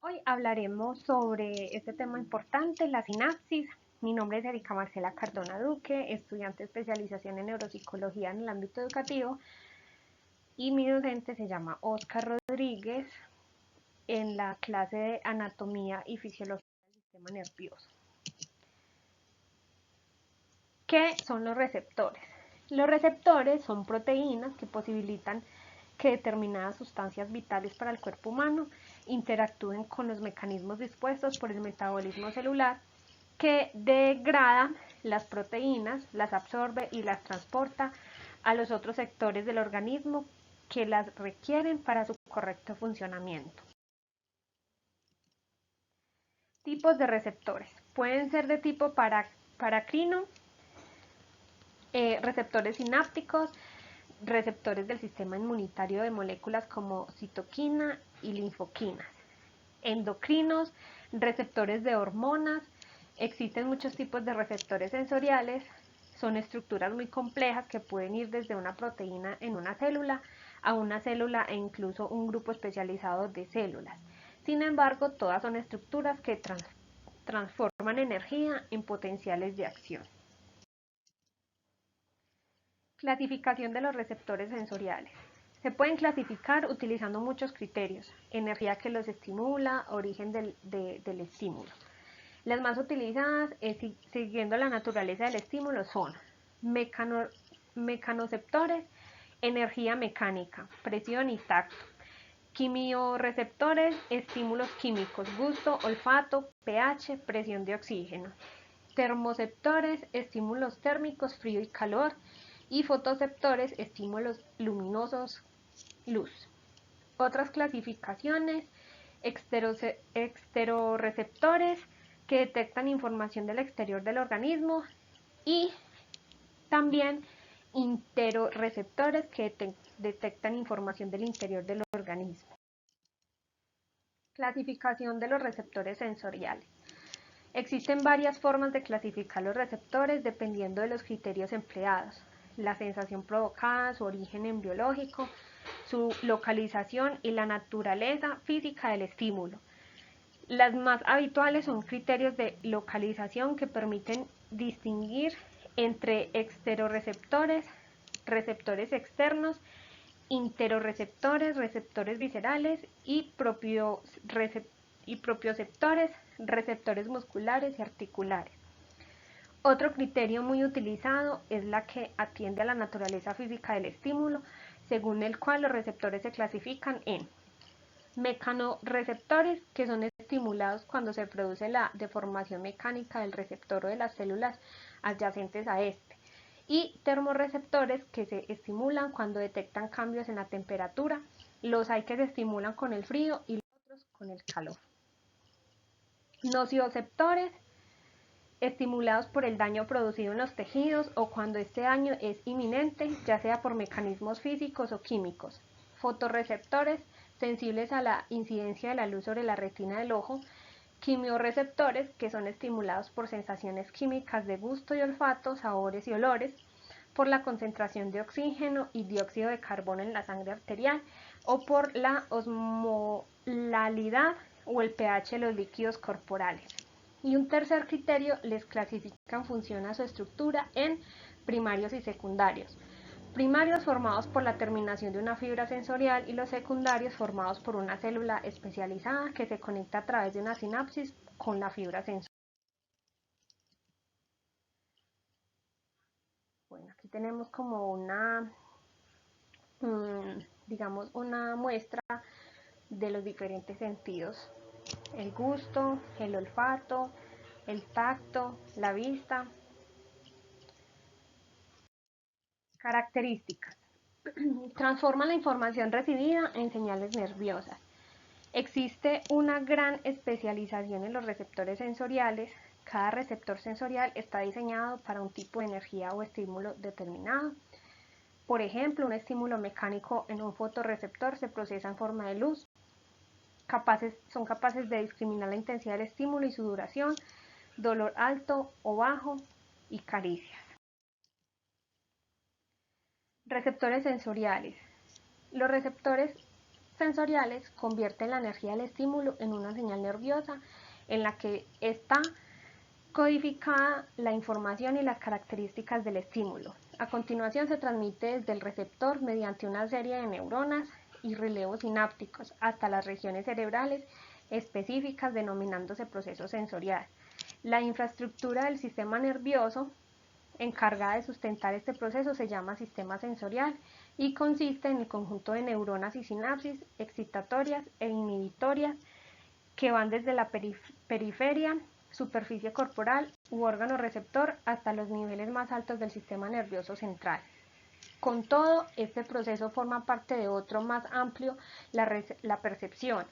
Hoy hablaremos sobre este tema importante, la sinapsis. Mi nombre es Erika Marcela Cardona Duque, estudiante de especialización en neuropsicología en el ámbito educativo, y mi docente se llama Oscar Rodríguez en la clase de anatomía y fisiología del sistema nervioso. ¿Qué son los receptores? Los receptores son proteínas que posibilitan que determinadas sustancias vitales para el cuerpo humano interactúen con los mecanismos dispuestos por el metabolismo celular, que degrada las proteínas, las absorbe y las transporta a los otros sectores del organismo que las requieren para su correcto funcionamiento. Tipos de receptores. Pueden ser de tipo paracrino, receptores sinápticos, receptores del sistema inmunitario de moléculas como citoquina y linfoquinas, endocrinos, receptores de hormonas. Existen muchos tipos de receptores sensoriales, son estructuras muy complejas que pueden ir desde una proteína en una célula a una célula e incluso un grupo especializado de células. Sin embargo, todas son estructuras que transforman energía en potenciales de acción. Clasificación de los receptores sensoriales. Se pueden clasificar utilizando muchos criterios: energía que los estimula, origen del estímulo. Las más utilizadas, siguiendo la naturaleza del estímulo, son mecanoceptores, energía mecánica, presión y tacto; quimiorreceptores, estímulos químicos, gusto, olfato, pH, presión de oxígeno; termoceptores, estímulos térmicos, frío y calor; y fotoceptores, estímulos luminosos, luz. Otras clasificaciones: exteroreceptores, que detectan información del exterior del organismo, y también interoreceptores, que detectan información del interior del organismo. Clasificación de los receptores sensoriales. Existen varias formas de clasificar los receptores dependiendo de los criterios empleados: la sensación provocada, su origen embriológico, su localización y la naturaleza física del estímulo. Las más habituales son criterios de localización, que permiten distinguir entre exteroreceptores, receptores externos, interoreceptores, receptores viscerales, y propioceptores, receptores musculares y articulares. Otro criterio muy utilizado es la que atiende a la naturaleza física del estímulo, según el cual los receptores se clasifican en mecanoreceptores, que son estimulados cuando se produce la deformación mecánica del receptor o de las células adyacentes a este; y termorreceptores, que se estimulan cuando detectan cambios en la temperatura. Los hay que se estimulan con el frío y los otros con el calor. Nociceptores, estimulados por el daño producido en los tejidos o cuando este daño es inminente, ya sea por mecanismos físicos o químicos. Fotorreceptores, sensibles a la incidencia de la luz sobre la retina del ojo. Quimiorreceptores, que son estimulados por sensaciones químicas de gusto y olfato, sabores y olores, por la concentración de oxígeno y dióxido de carbono en la sangre arterial, o por la osmolalidad o el pH de los líquidos corporales. Y un tercer criterio les clasifica en función a su estructura en primarios y secundarios. Primarios, formados por la terminación de una fibra sensorial, y los secundarios, formados por una célula especializada que se conecta a través de una sinapsis con la fibra sensorial. Bueno, aquí tenemos como digamos, una muestra de los diferentes sentidos: el gusto, el olfato, el tacto, la vista. Características. Transforma la información recibida en señales nerviosas. Existe una gran especialización en los receptores sensoriales. Cada receptor sensorial está diseñado para un tipo de energía o estímulo determinado. Por ejemplo, un estímulo mecánico en un fotorreceptor se procesa en forma de luz. Son capaces de discriminar la intensidad del estímulo y su duración, dolor alto o bajo, y caricias. Receptores sensoriales. Los receptores sensoriales convierten la energía del estímulo en una señal nerviosa en la que está codificada la información y las características del estímulo. A continuación se transmite desde el receptor mediante una serie de neuronas y relevos sinápticos hasta las regiones cerebrales específicas denominándose proceso sensorial. La infraestructura del sistema nervioso encargada de sustentar este proceso se llama sistema sensorial y consiste en el conjunto de neuronas y sinapsis excitatorias e inhibitorias que van desde la periferia, superficie corporal u órgano receptor hasta los niveles más altos del sistema nervioso central. Con todo, este proceso forma parte de otro más amplio, la percepción,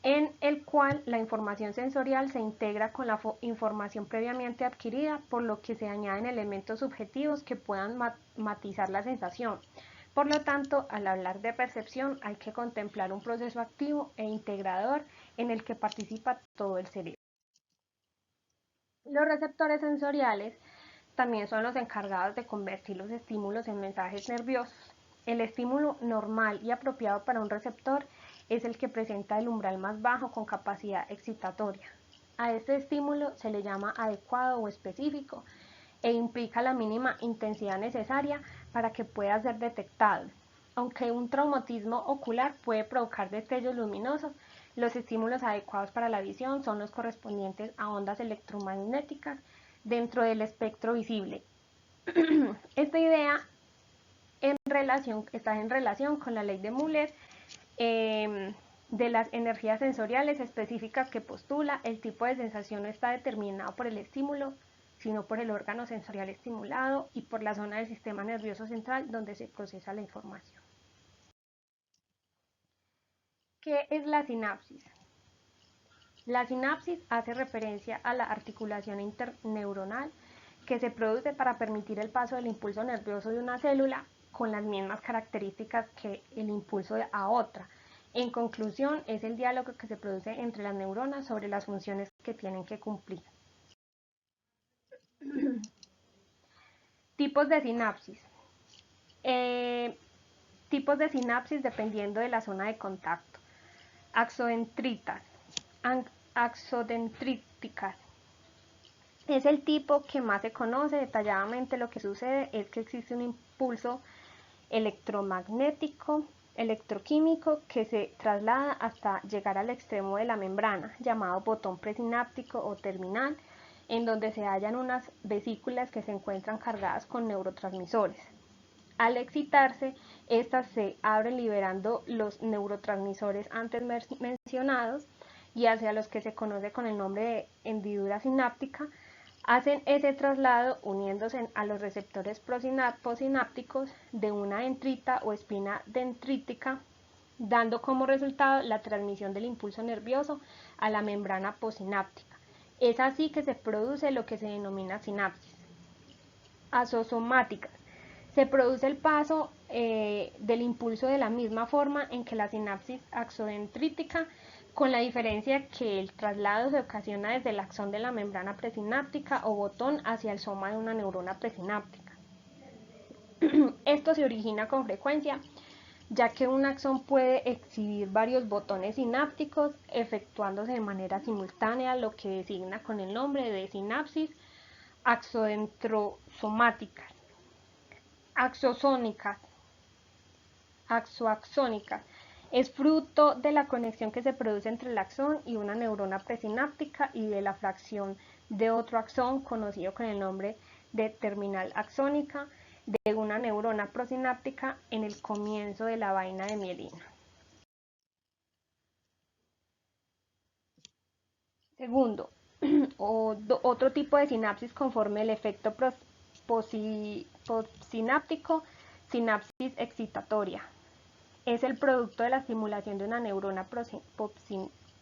en el cual la información sensorial se integra con la información previamente adquirida, por lo que se añaden elementos subjetivos que puedan matizar la sensación. Por lo tanto, al hablar de percepción hay que contemplar un proceso activo e integrador en el que participa todo el cerebro. Los receptores sensoriales también son los encargados de convertir los estímulos en mensajes nerviosos. El estímulo normal y apropiado para un receptor es el que presenta el umbral más bajo con capacidad excitatoria. A este estímulo se le llama adecuado o específico e implica la mínima intensidad necesaria para que pueda ser detectado. Aunque un traumatismo ocular puede provocar destellos luminosos, los estímulos adecuados para la visión son los correspondientes a ondas electromagnéticas dentro del espectro visible. Esta idea está en relación con la ley de Müller de las energías sensoriales específicas que postula el tipo de sensación no está determinado por el estímulo, sino por el órgano sensorial estimulado y por la zona del sistema nervioso central donde se procesa la información. ¿Qué es la sinapsis? La sinapsis hace referencia a la articulación interneuronal que se produce para permitir el paso del impulso nervioso de una célula con las mismas características que el impulso a otra. En conclusión, es el diálogo que se produce entre las neuronas sobre las funciones que tienen que cumplir. Tipos de sinapsis. Tipos de sinapsis dependiendo de la zona de contacto. Axodendritas, axodendríticas. Es el tipo que más se conoce. Detalladamente lo que sucede es que existe un impulso electromagnético, electroquímico que se traslada hasta llegar al extremo de la membrana, llamado botón presináptico o terminal, en donde se hallan unas vesículas que se encuentran cargadas con neurotransmisores. Al excitarse, estas se abren liberando los neurotransmisores antes mencionados y hacia los que se conoce con el nombre de hendidura sináptica, hacen ese traslado uniéndose a los receptores posinápticos de una dendrita o espina dendrítica, dando como resultado la transmisión del impulso nervioso a la membrana posináptica. Es así que se produce lo que se denomina sinapsis. Asosomáticas. Se produce el paso del impulso de la misma forma en que la sinapsis axodendrítica, con la diferencia que el traslado se ocasiona desde el axón de la membrana presináptica o botón hacia el soma de una neurona presináptica. Esto se origina con frecuencia, ya que un axón puede exhibir varios botones sinápticos efectuándose de manera simultánea, lo que designa con el nombre de sinapsis axodendrosomáticas. Axoaxónicas. Es fruto de la conexión que se produce entre el axón y una neurona presináptica y de la fracción de otro axón conocido con el nombre de terminal axónica de una neurona prosináptica en el comienzo de la vaina de mielina. Segundo, otro tipo de sinapsis conforme el efecto postsináptico, sinapsis excitatoria. Es el producto de la estimulación de una neurona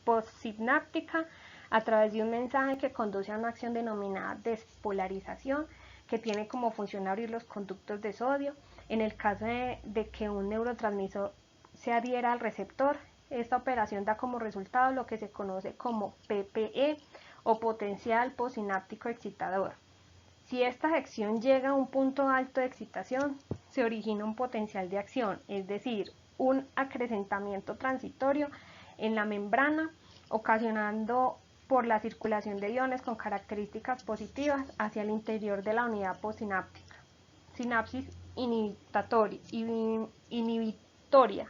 postsináptica a través de un mensaje que conduce a una acción denominada despolarización, que tiene como función abrir los conductos de sodio. En el caso de que un neurotransmisor se adhiera al receptor, esta operación da como resultado lo que se conoce como PPE o potencial postsináptico excitador. Si esta acción llega a un punto alto de excitación, se origina un potencial de acción, es decir, un acrecentamiento transitorio en la membrana, ocasionando por la circulación de iones con características positivas hacia el interior de la unidad postsináptica. Sinapsis inhibitoria.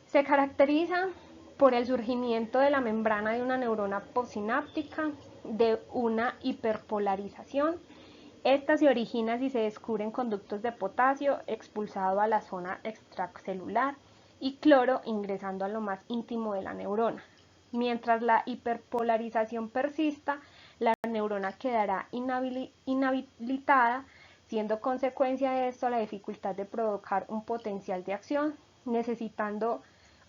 Se caracteriza por el surgimiento de la membrana de una neurona postsináptica, de una hiperpolarización. Esta se origina si se descubren conductos de potasio expulsado a la zona extracelular y cloro ingresando a lo más íntimo de la neurona. Mientras la hiperpolarización persista, la neurona quedará inhabilitada, siendo consecuencia de esto la dificultad de provocar un potencial de acción, necesitando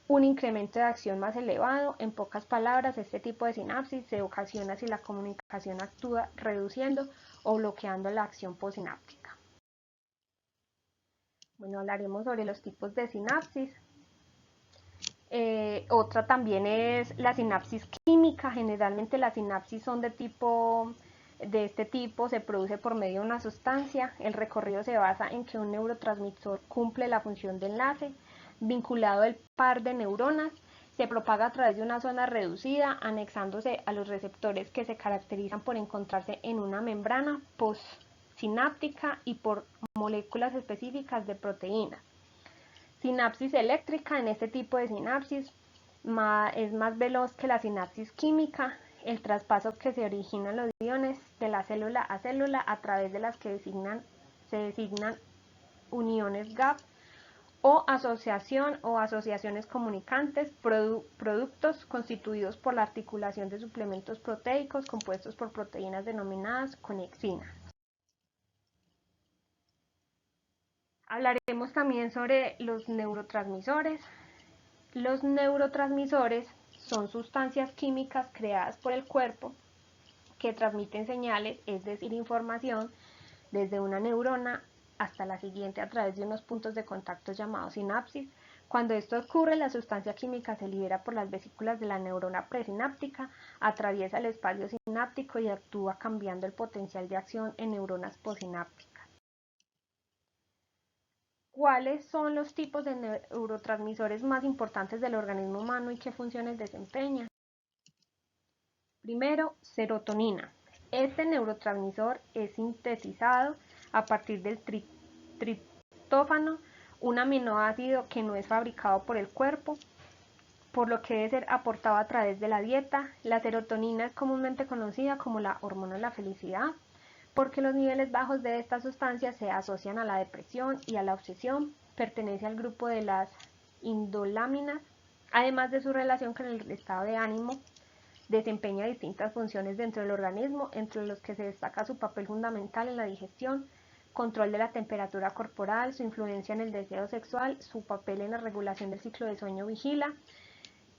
un incremento de acción más elevado. En pocas palabras, este tipo de sinapsis se ocasiona si la comunicación actúa reduciendo o bloqueando la acción postsináptica. Bueno, hablaremos sobre los tipos de sinapsis. Otra también es la sinapsis química. Generalmente las sinapsis son de este tipo, se produce por medio de una sustancia. El recorrido se basa en que un neurotransmisor cumple la función de enlace vinculado al par de neuronas, se propaga a través de una zona reducida, anexándose a los receptores que se caracterizan por encontrarse en una membrana postsináptica y por moléculas específicas de proteínas. Sinapsis eléctrica. En este tipo de sinapsis es más veloz que la sinapsis química. El traspaso que se origina en los iones de la célula a célula a través de las que se designan uniones gap o asociación o asociaciones comunicantes, productos constituidos por la articulación de suplementos proteicos compuestos por proteínas denominadas conexinas. Hablaremos también sobre los neurotransmisores. Los neurotransmisores son sustancias químicas creadas por el cuerpo que transmiten señales, es decir, información, desde una neurona hasta la siguiente a través de unos puntos de contacto llamados sinapsis. Cuando esto ocurre, la sustancia química se libera por las vesículas de la neurona presináptica, atraviesa el espacio sináptico y actúa cambiando el potencial de acción en neuronas postsinápticas. ¿Cuáles son los tipos de neurotransmisores más importantes del organismo humano y qué funciones desempeñan? Primero, serotonina. Este neurotransmisor es sintetizado a partir del triptófano, un aminoácido que no es fabricado por el cuerpo, por lo que debe ser aportado a través de la dieta. La serotonina es comúnmente conocida como la hormona de la felicidad, porque los niveles bajos de esta sustancia se asocian a la depresión y a la obsesión. Pertenece al grupo de las indoláminas. Además de su relación con el estado de ánimo, desempeña distintas funciones dentro del organismo, entre los que se destaca su papel fundamental en la digestión, control de la temperatura corporal, su influencia en el deseo sexual, su papel en la regulación del ciclo de sueño-vigila.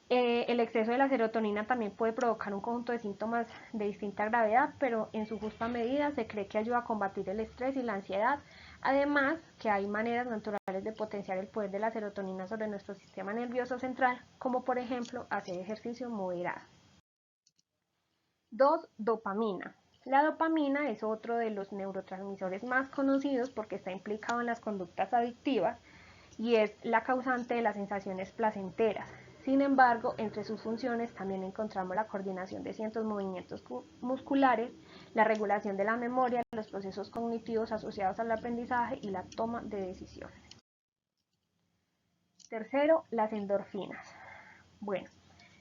El exceso de la serotonina también puede provocar un conjunto de síntomas de distinta gravedad, pero en su justa medida se cree que ayuda a combatir el estrés y la ansiedad. Además, que hay maneras naturales de potenciar el poder de la serotonina sobre nuestro sistema nervioso central, como por ejemplo hacer ejercicio moderado. 2. Dopamina. La dopamina es otro de los neurotransmisores más conocidos porque está implicado en las conductas adictivas y es la causante de las sensaciones placenteras. Sin embargo, entre sus funciones también encontramos la coordinación de ciertos movimientos musculares, la regulación de la memoria, los procesos cognitivos asociados al aprendizaje y la toma de decisiones. Tercero, las endorfinas. Bueno,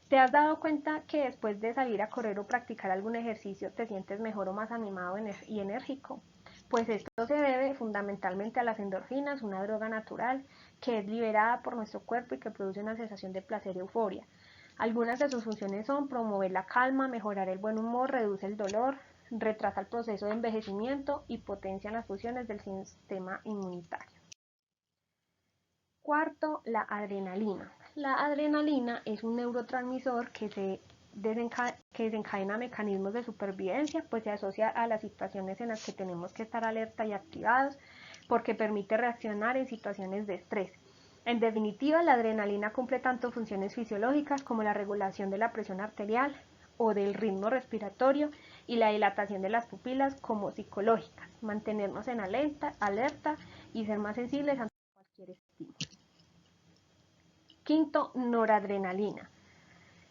¿te has dado cuenta que después de salir a correr o practicar algún ejercicio te sientes mejor o más animado y enérgico? Pues esto se debe fundamentalmente a las endorfinas, una droga natural que es liberada por nuestro cuerpo y que produce una sensación de placer y euforia. Algunas de sus funciones son promover la calma, mejorar el buen humor, reduce el dolor, retrasa el proceso de envejecimiento y potencia las funciones del sistema inmunitario. Cuarto, la adrenalina. La adrenalina es un neurotransmisor que desencadena mecanismos de supervivencia, pues se asocia a las situaciones en las que tenemos que estar alerta y activados, porque permite reaccionar en situaciones de estrés. En definitiva, la adrenalina cumple tanto funciones fisiológicas como la regulación de la presión arterial o del ritmo respiratorio y la dilatación de las pupilas, como psicológicas, mantenernos en alerta y ser más sensibles ante cualquier estímulo. Quinto, noradrenalina.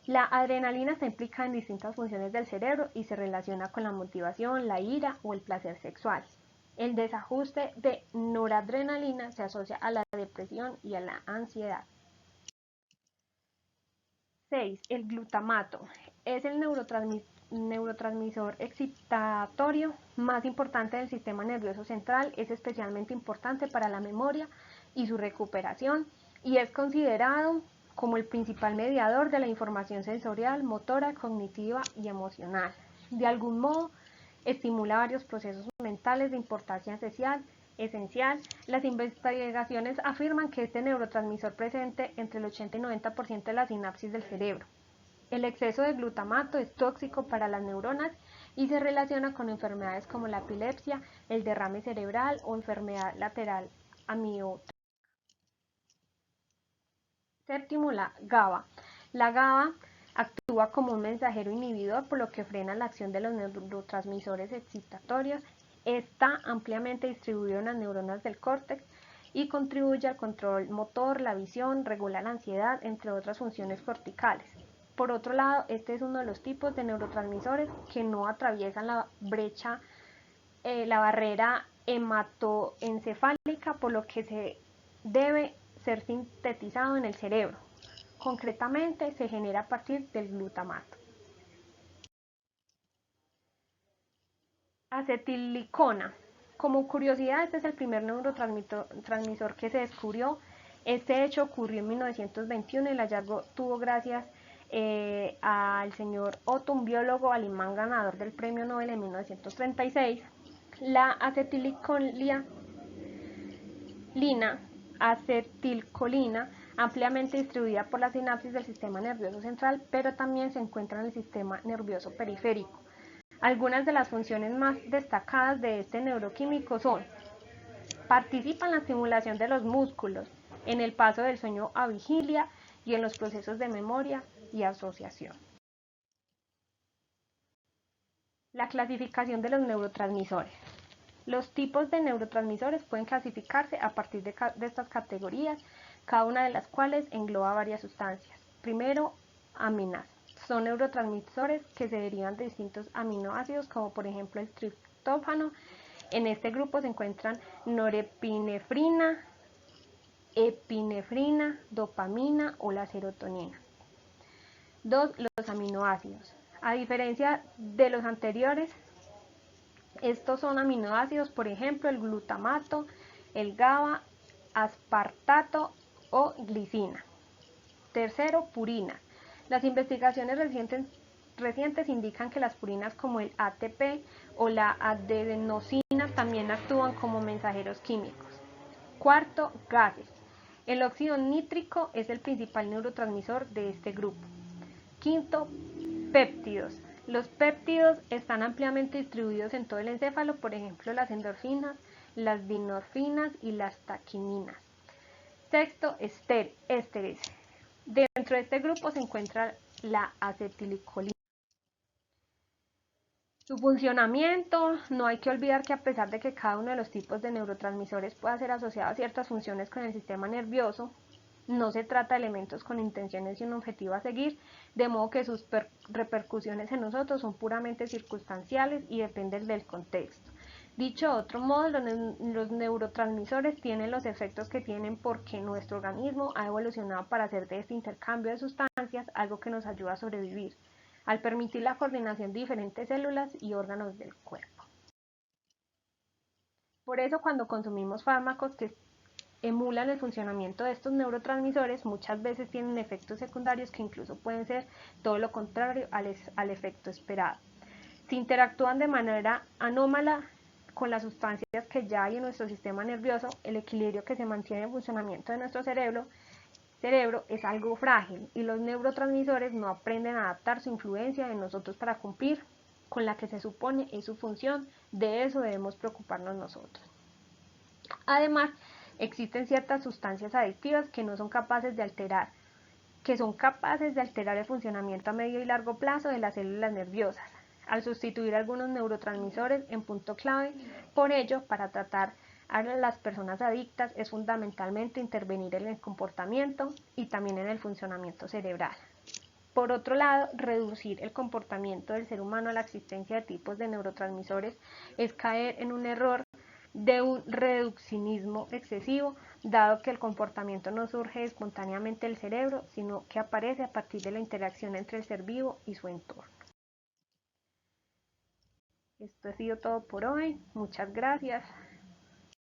La adrenalina está implicada en distintas funciones del cerebro y se relaciona con la motivación, la ira o el placer sexual. El desajuste de noradrenalina se asocia a la depresión y a la ansiedad. 6. El glutamato es el neurotransmisor excitatorio más importante del sistema nervioso central, es especialmente importante para la memoria y su recuperación y es considerado como el principal mediador de la información sensorial, motora, cognitiva y emocional. De algún modo, estimula varios procesos mentales de importancia esencial. Las investigaciones afirman que este neurotransmisor presente entre el 80 y 90% de la sinapsis del cerebro. El exceso de glutamato es tóxico para las neuronas y se relaciona con enfermedades como la epilepsia, el derrame cerebral o enfermedad lateral amiotrófica. Séptimo, la GABA. La GABA actúa como un mensajero inhibidor, por lo que frena la acción de los neurotransmisores excitatorios. Está ampliamente distribuido en las neuronas del córtex y contribuye al control motor, la visión, regula la ansiedad, entre otras funciones corticales. Por otro lado, este es uno de los tipos de neurotransmisores que no atraviesan la barrera hematoencefálica, por lo que se debe ser sintetizado en el cerebro. Concretamente, se genera a partir del glutamato. Acetilicona. Como curiosidad, este es el primer neurotransmisor que se descubrió. Este hecho ocurrió en 1921 y el hallazgo tuvo gracias al señor Otto, un biólogo alemán ganador del premio Nobel en 1936. La acetilcolina, ampliamente distribuida por la sinapsis del sistema nervioso central, pero también se encuentra en el sistema nervioso periférico. Algunas de las funciones más destacadas de este neuroquímico son: participa en la estimulación de los músculos, en el paso del sueño a vigilia y en los procesos de memoria y asociación. La clasificación de los neurotransmisores. Los tipos de neurotransmisores pueden clasificarse a partir de estas categorías, cada una de las cuales engloba varias sustancias. Primero, aminas. Son neurotransmisores que se derivan de distintos aminoácidos, como por ejemplo el triptófano. En este grupo se encuentran norepinefrina, epinefrina, dopamina o la serotonina. 2. Los aminoácidos. A diferencia de los anteriores, estos son aminoácidos, por ejemplo, el glutamato, el GABA, aspartato o glicina. Tercero, purinas. Las investigaciones recientes indican que las purinas como el ATP o la adenosina también actúan como mensajeros químicos. Cuarto, gases. El óxido nítrico es el principal neurotransmisor de este grupo. Quinto, péptidos. Los péptidos están ampliamente distribuidos en todo el encéfalo, por ejemplo, las endorfinas, las dinorfinas y las taquininas. Sexto, ésteres. Dentro de este grupo se encuentra la acetilcolina. Su funcionamiento: no hay que olvidar que a pesar de que cada uno de los tipos de neurotransmisores pueda ser asociado a ciertas funciones con el sistema nervioso, no se trata de elementos con intenciones y un objetivo a seguir, de modo que sus repercusiones en nosotros son puramente circunstanciales y dependen del contexto. Dicho de otro modo, los neurotransmisores tienen los efectos que tienen porque nuestro organismo ha evolucionado para hacer de este intercambio de sustancias algo que nos ayuda a sobrevivir, al permitir la coordinación de diferentes células y órganos del cuerpo. Por eso, cuando consumimos fármacos que emulan el funcionamiento de estos neurotransmisores, muchas veces tienen efectos secundarios que incluso pueden ser todo lo contrario al efecto esperado. Si interactúan de manera anómala con las sustancias que ya hay en nuestro sistema nervioso, el equilibrio que se mantiene en el funcionamiento de nuestro cerebro es algo frágil y los neurotransmisores no aprenden a adaptar su influencia en nosotros para cumplir con la que se supone es su función. De eso debemos preocuparnos nosotros. Además, existen ciertas sustancias adictivas que son capaces de alterar el funcionamiento a medio y largo plazo de las células nerviosas, al sustituir algunos neurotransmisores en punto clave. Por ello, para tratar A las personas adictas es fundamentalmente intervenir en el comportamiento y también en el funcionamiento cerebral. Por otro lado, reducir el comportamiento del ser humano a la existencia de tipos de neurotransmisores es caer en un error de un reduccionismo excesivo, dado que el comportamiento no surge espontáneamente del cerebro, sino que aparece a partir de la interacción entre el ser vivo y su entorno. Esto ha sido todo por hoy. Muchas gracias.